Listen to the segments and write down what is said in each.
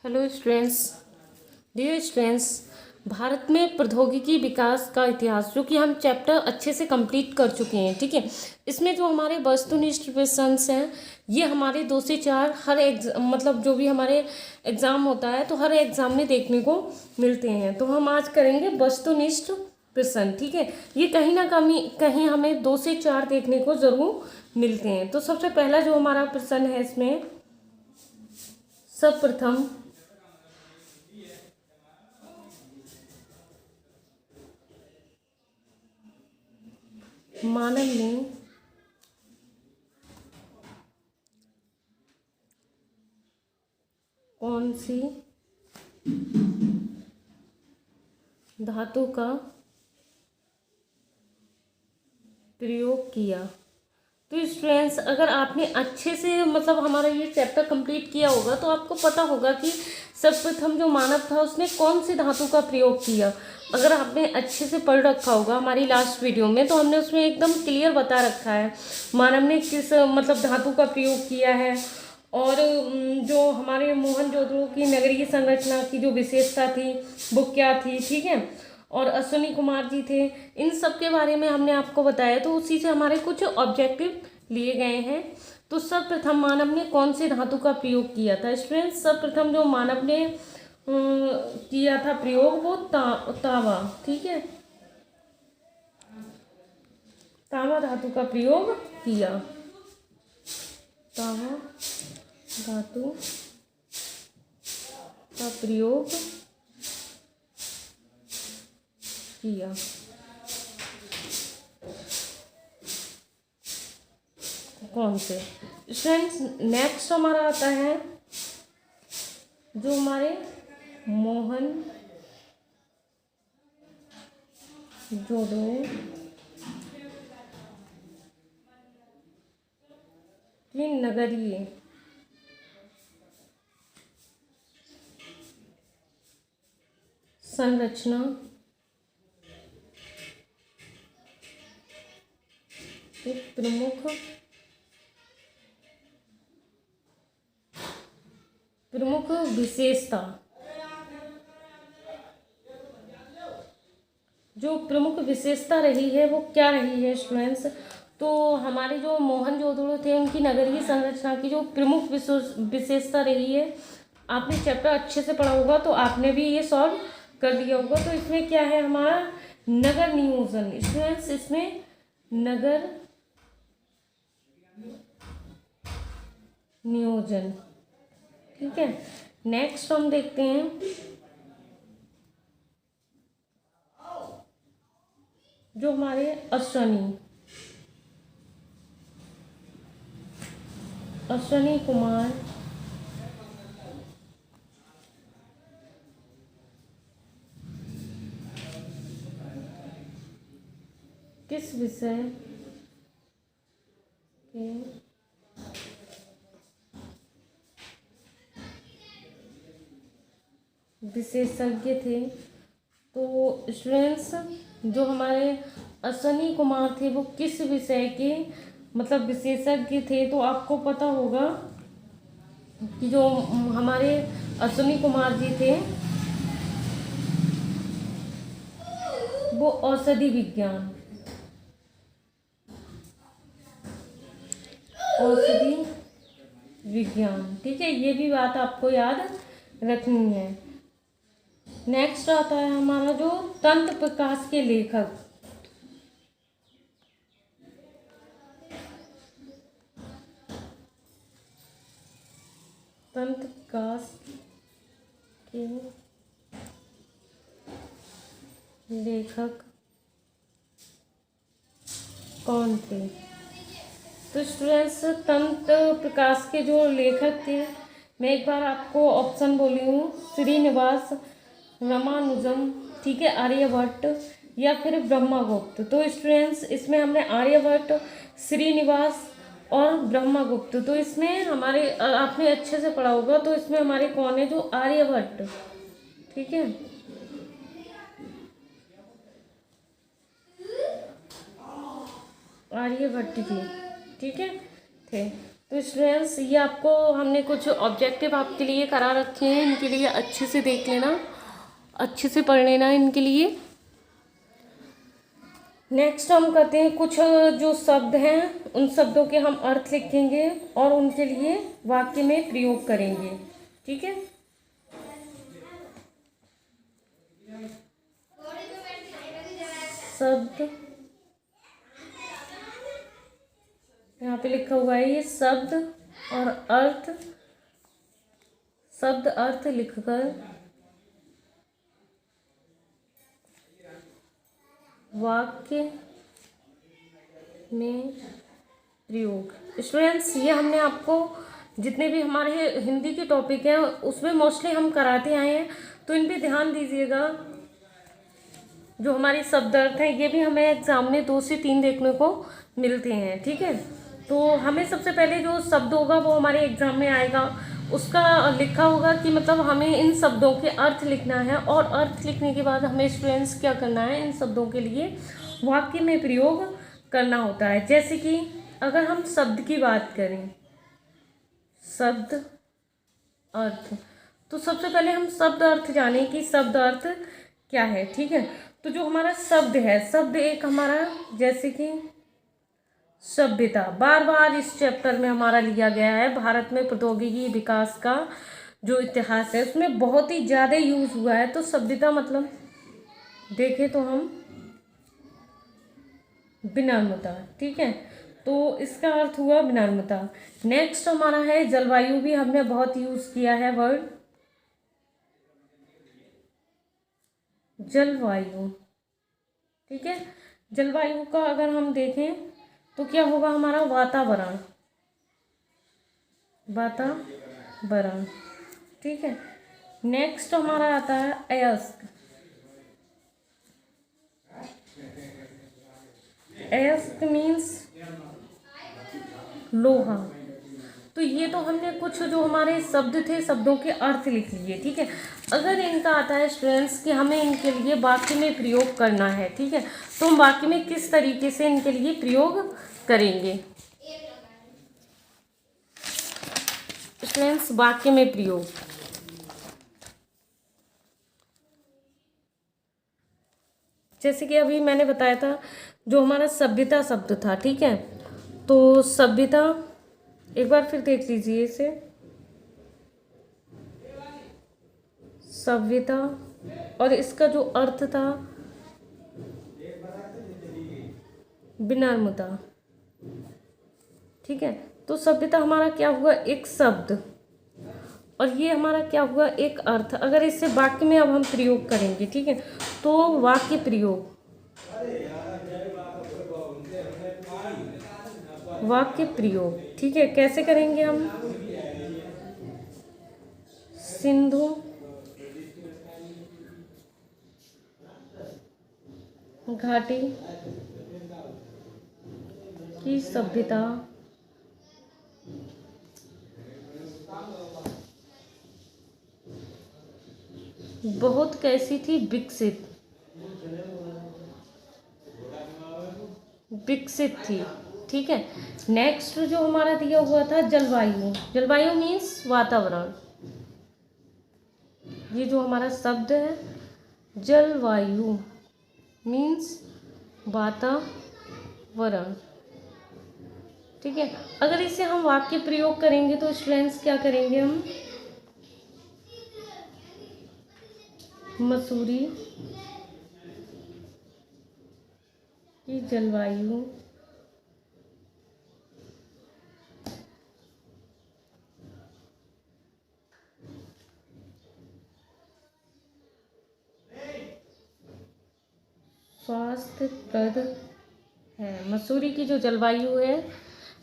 Hello students. Dear students, Bharat में प्रौद्योगिकी विकास का इतिहास जो कि हम चैप्टर अच्छे से कंप्लीट कर चुके हैं, ठीक है। इसमें जो हमारे वस्तुनिष्ठ क्वेश्चंस हैं ये हमारे 2 से 4 हर मतलब जो भी हमारे एग्ज़ाम होता है तो हर एग्ज़ाम में देखने को मिलते हैं। तो हम आज करेंगे वस्तुनिष्ठ प्रश्न, ठीक है। ये कहीं ना कहीं हमें 2 से 4 देखने को ज़रूर मिलते हैं। तो सबसे पहला जो हमारा प्रश्न है इसमें सर्वप्रथम मानव ने कौन सी धातु का प्रयोग किया। तो स्टूडेंट्स, अगर आपने अच्छे से मतलब हमारा ये चैप्टर कंप्लीट किया होगा तो आपको पता होगा कि सर्वप्रथम जो मानव था उसने कौन सी धातु का प्रयोग किया। अगर आपने अच्छे से पढ़ रखा होगा हमारी लास्ट वीडियो में तो हमने उसमें एकदम क्लियर बता रखा है मानव ने किस मतलब धातु का प्रयोग किया है। और जो हमारे मोहनजोदड़ो की नगरीय संरचना की जो विशेषता थी वो क्या थी, ठीक है। और अश्विनी कुमार जी थे, इन सब के बारे में हमने आपको बताया। तो उसी से हमारे कुछ ऑब्जेक्टिव लिए गए हैं। तो सर्वप्रथम मानव ने कौन से धातु का प्रयोग किया था स्टूडेंट्स। सर्वप्रथम जो मानव ने किया था प्रयोग वो तांबा, ठीक है, तांबा धातु का प्रयोग किया। तांबा धातु का प्रयोग किया। कौन से स्टूडेंट्स। नेक्स्ट हमारा आता है जो हमारे मोहन जोदड़ो की नगरीय संरचना की प्रमुख विशेषता, जो प्रमुख विशेषता रही है वो क्या रही है स्टूडेंट्स। तो हमारे जो मोहनजोदड़ो थे उनकी नगरीय संरचना की जो प्रमुख विशेषता रही है, आपने चैप्टर अच्छे से पढ़ा होगा तो आपने भी ये सॉल्व कर दिया होगा। तो इसमें क्या है हमारा नगर नियोजन स्टूडेंट्स, इसमें नगर नियोजन, ठीक है। नेक्स्ट हम देखते हैं जो हमारे अश्विनी कुमार किस विषय के विशेषज्ञ थे। तो स्टूडेंट्स, जो हमारे अश्विनी कुमार थे वो किस विषय के मतलब विशेषज्ञ थे। तो आपको पता होगा कि जो हमारे अश्विनी कुमार जी थे वो औषधि विज्ञान, ठीक है। ये भी बात आपको याद रखनी है। नेक्स्ट आता है हमारा जो तंत्र प्रकाश के लेखक, तंत्र प्रकाश के लेखक कौन थे। तो स्टूडेंट्स, तंत्र प्रकाश के जो लेखक थे मैं एक बार आपको ऑप्शन बोली हूँ, श्रीनिवास रामानुजम, ठीक है, आर्यभट्ट या फिर ब्रह्मगुप्त। तो स्टूडेंट्स, इसमें हमने आर्यभट्ट, श्रीनिवास और ब्रह्मगुप्त। तो इसमें हमारे आपने अच्छे से पढ़ा होगा तो इसमें हमारे कौन है जो आर्यभट्ट, ठीक है। आर्यभट्ट जी, ठीक है। थे। तो स्टूडेंट्स ये आपको हमने कुछ ऑब्जेक्टिव आपके लिए करा रखे हैं, इनके लिए अच्छे से देख लेना, अच्छे से पढ़ लेना इनके लिए। नेक्स्ट हम करते हैं कुछ जो शब्द हैं उन शब्दों के हम अर्थ लिखेंगे और उनके लिए वाक्य में प्रयोग करेंगे, ठीक है। शब्द यहाँ पे लिखा हुआ है, ये शब्द और अर्थ, शब्द अर्थ लिखकर वाक्य में प्रयोग। स्टूडेंट्स ये हमने आपको जितने भी हमारे हिंदी के टॉपिक हैं उसमें मोस्टली हम कराते आए हैं, तो इन पे ध्यान दीजिएगा। जो हमारे शब्द अर्थ हैं ये भी हमें एग्जाम में 2 से 3 देखने को मिलते हैं, ठीक है। तो हमें सबसे पहले जो शब्द होगा वो हमारे एग्जाम में आएगा, उसका लिखा होगा कि मतलब हमें इन शब्दों के अर्थ लिखना है, और अर्थ लिखने के बाद हमें स्टूडेंट्स क्या करना है, इन शब्दों के लिए वाक्य में प्रयोग करना होता है। जैसे कि अगर हम शब्द की बात करें, शब्द अर्थ, तो सबसे पहले हम शब्द अर्थ जाने कि शब्द अर्थ क्या है, ठीक है। तो जो हमारा शब्द है, शब्द एक हमारा जैसे कि सभ्यता, बार बार इस चैप्टर में हमारा लिया गया है। भारत में प्रौद्योगिकी विकास का जो इतिहास है उसमें बहुत ही ज़्यादा यूज़ हुआ है। तो सभ्यता मतलब देखें तो हम विनम्रता, ठीक है। तो इसका अर्थ हुआ विनम्रता। नेक्स्ट हमारा है जलवायु, भी हमने बहुत यूज़ किया है वर्ड जलवायु, ठीक है। जलवायु का अगर हम देखें तो क्या होगा हमारा वातावरण, वातावरण, ठीक है। नेक्स्ट हमारा आता है अयस्क, अयस्क मीन्स लोहा। तो ये तो हमने कुछ जो हमारे शब्द थे शब्दों के अर्थ लिख लिए, ठीक है। अगर इनका आता है स्टूडेंट्स कि हमें इनके लिए वाक्य में प्रयोग करना है, ठीक है, तो हम वाक्य में किस तरीके से इनके लिए प्रयोग करेंगे। स्टूडेंट्स वाक्य में प्रयोग, जैसे कि अभी मैंने बताया था जो हमारा सभ्यता शब्द था, ठीक है। तो सभ्यता एक बार फिर देख लीजिए इसे, सभ्यता, और इसका जो अर्थ था विनम्रता, ठीक है। तो सभ्यता हमारा क्या हुआ, एक शब्द, और ये हमारा क्या हुआ, एक अर्थ। अगर इससे वाक्य में अब हम प्रयोग करेंगे, ठीक है, तो वाक्य प्रयोग, वाक्य प्रयोग, ठीक है। कैसे करेंगे हम, सिंधु घाटी की सभ्यता बहुत कैसी थी, विकसित, विकसित थी, ठीक है। नेक्स्ट जो हमारा दिया हुआ था जलवायु, जलवायु मीन्स वातावरण। ये जो हमारा शब्द है जलवायु मीन्स वातावरण, ठीक है। अगर इसे हम वाक्य प्रयोग करेंगे तो स्टूडेंट्स क्या करेंगे हम, मसूरी की जलवायु स्वास्थ्यप्रद है। मसूरी की जो जलवायु है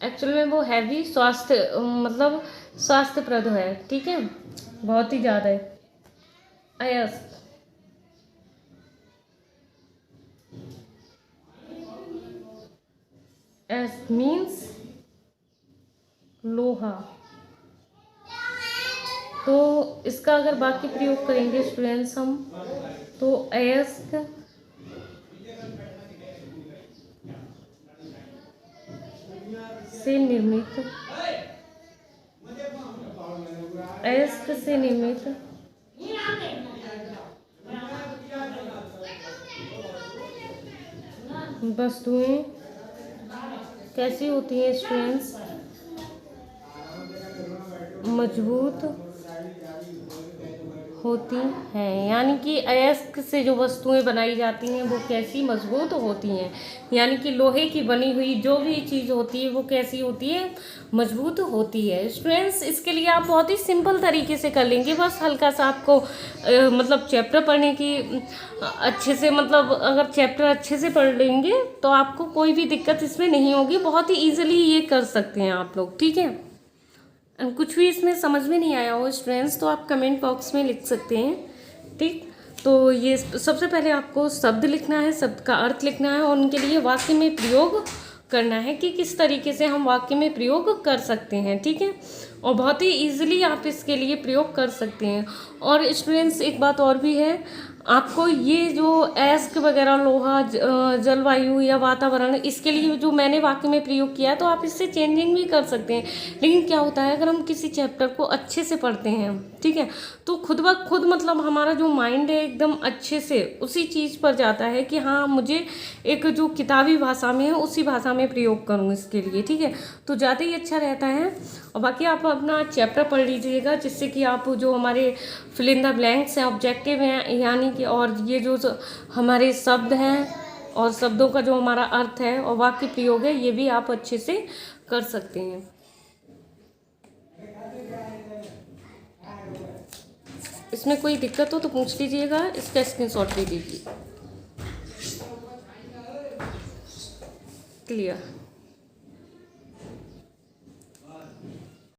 एक्चुअल में वो हैवी स्वास्थ्य मतलब स्वास्थ्यप्रद है, ठीक है, बहुत ही ज़्यादा है। अयस्क, एस मीन्स लोहा। तो इसका अगर वाक्य प्रयोग करेंगे स्टूडेंट्स हम, तो अयस्क से निर्मित, अयस्क से निर्मित वस्तुएं कैसी होती हैं स्टूडेंट्स? मजबूत होती हैं। यानी कि अयस्क से जो वस्तुएं बनाई जाती हैं वो कैसी? मजबूत होती हैं। यानी कि लोहे की बनी हुई जो भी चीज़ होती है वो कैसी होती है? मजबूत होती है। स्टूडेंट्स, इसके लिए आप बहुत ही सिंपल तरीके से कर लेंगे। बस हल्का सा आपको मतलब चैप्टर पढ़ने की अच्छे से, मतलब अगर चैप्टर अच्छे से पढ़ लेंगे तो आपको कोई भी दिक्कत इसमें नहीं होगी। बहुत ही ईजिली ये कर सकते हैं आप लोग, ठीक है। कुछ भी इसमें समझ में नहीं आया हो स्टूडेंट्स तो आप कमेंट बॉक्स में लिख सकते हैं, ठीक। तो ये सबसे पहले आपको शब्द लिखना है, शब्द का अर्थ लिखना है और उनके लिए वाक्य में प्रयोग करना है कि किस तरीके से हम वाक्य में प्रयोग कर सकते हैं, ठीक है। और बहुत ही ईजिली आप इसके लिए प्रयोग कर सकते हैं। और स्टूडेंट्स, एक बात और भी है, आपको ये जो अयस्क वगैरह, लोहा, जलवायु या वातावरण, इसके लिए जो मैंने वाक्य में प्रयोग किया है तो आप इससे चेंजिंग भी कर सकते हैं। लेकिन क्या होता है, अगर हम किसी चैप्टर को अच्छे से पढ़ते हैं, ठीक है, तो खुद ब खुद मतलब हमारा जो माइंड है एकदम अच्छे से उसी चीज़ पर जाता है कि हाँ, मुझे एक जो किताबी भाषा में है उसी भाषा में प्रयोग करूँ इसके लिए, ठीक है। तो ज़्यादा ही अच्छा रहता है। और बाकी आप अपना चैप्टर पढ़ लीजिएगा जिससे कि आप जो हमारे फिल इन द ब्लैंक्स हैं, ऑब्जेक्टिव हैं, यानी कि और ये जो हमारे शब्द हैं और शब्दों का जो हमारा अर्थ है और वाक्य प्रयोग है, ये भी आप अच्छे से कर सकते हैं। इसमें कोई दिक्कत हो तो पूछ लीजिएगा, इसका स्क्रीनशॉट ले लीजिए। क्लियर।